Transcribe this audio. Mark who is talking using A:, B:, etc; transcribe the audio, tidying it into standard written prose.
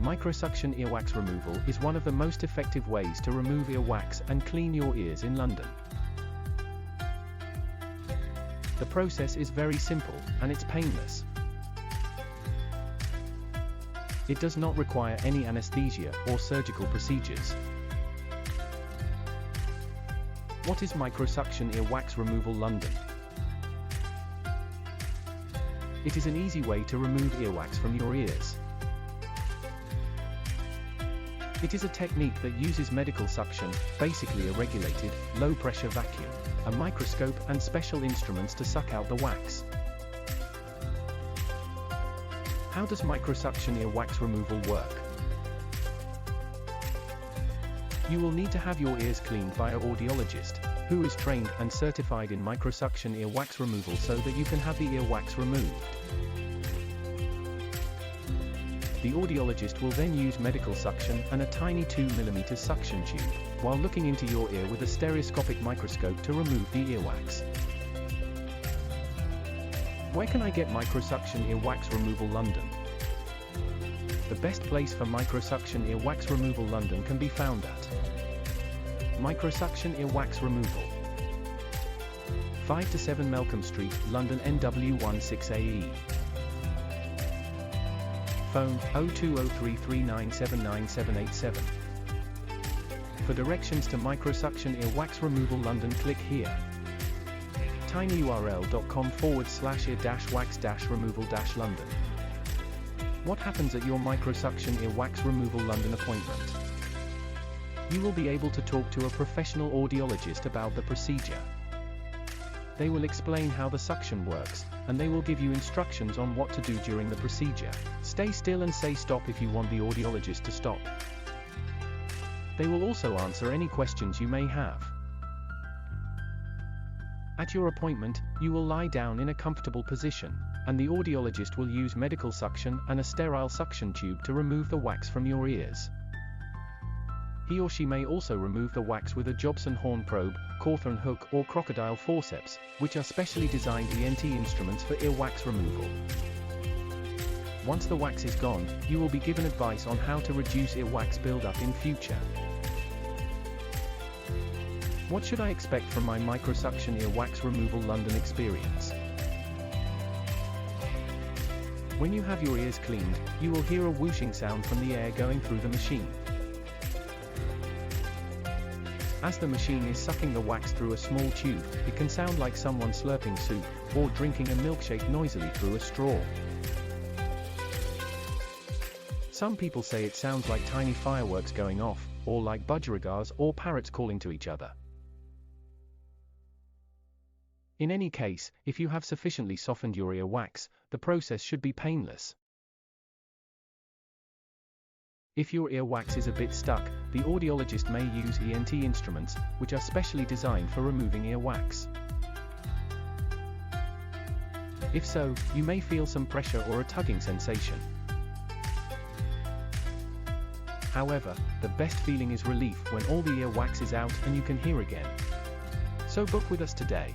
A: Microsuction earwax removal is one of the most effective ways to remove earwax and clean your ears in London. The process is very simple, and it's painless. It does not require any anesthesia or surgical procedures. What is Microsuction earwax removal London? It is an easy way to remove earwax from your ears. It is a technique that uses medical suction, basically a regulated, low-pressure vacuum, a microscope and special instruments to suck out the wax. How does microsuction earwax removal work? You will need to have your ears cleaned by an audiologist, who is trained and certified in microsuction earwax removal so that you can have the earwax removed. The audiologist will then use medical suction and a tiny 2mm suction tube, while looking into your ear with a stereoscopic microscope to remove the earwax. Where can I get Microsuction earwax removal London? The best place for Microsuction earwax removal London can be found at Microsuction earwax removal, 5 to 7 Melcombe Street, London NW16AE. Phone 02033979787. For directions to Microsuction earwax removal London, click here. tinyurl.com/ear-wax-removal-London. What happens at your Microsuction earwax removal London appointment? You will be able to talk to a professional audiologist about the procedure. They will explain how the suction works, and they will give you instructions on what to do during the procedure. Stay still and say stop if you want the audiologist to stop. They will also answer any questions you may have. At your appointment, you will lie down in a comfortable position, and the audiologist will use medical suction and a sterile suction tube to remove the wax from your ears. He or she may also remove the wax with a Jobson horn probe, Cawthorne hook or crocodile forceps, which are specially designed ENT instruments for earwax removal. Once the wax is gone, you will be given advice on how to reduce earwax buildup in future. What should I expect from my Microsuction earwax removal London experience? When you have your ears cleaned, you will hear a whooshing sound from the air going through the machine. As the machine is sucking the wax through a small tube, it can sound like someone slurping soup, or drinking a milkshake noisily through a straw. Some people say it sounds like tiny fireworks going off, or like budgerigars or parrots calling to each other. In any case, if you have sufficiently softened your earwax, the process should be painless. If your earwax is a bit stuck, the audiologist may use ENT instruments, which are specially designed for removing earwax. If so, you may feel some pressure or a tugging sensation. However, the best feeling is relief when all the earwax is out and you can hear again. So book with us today.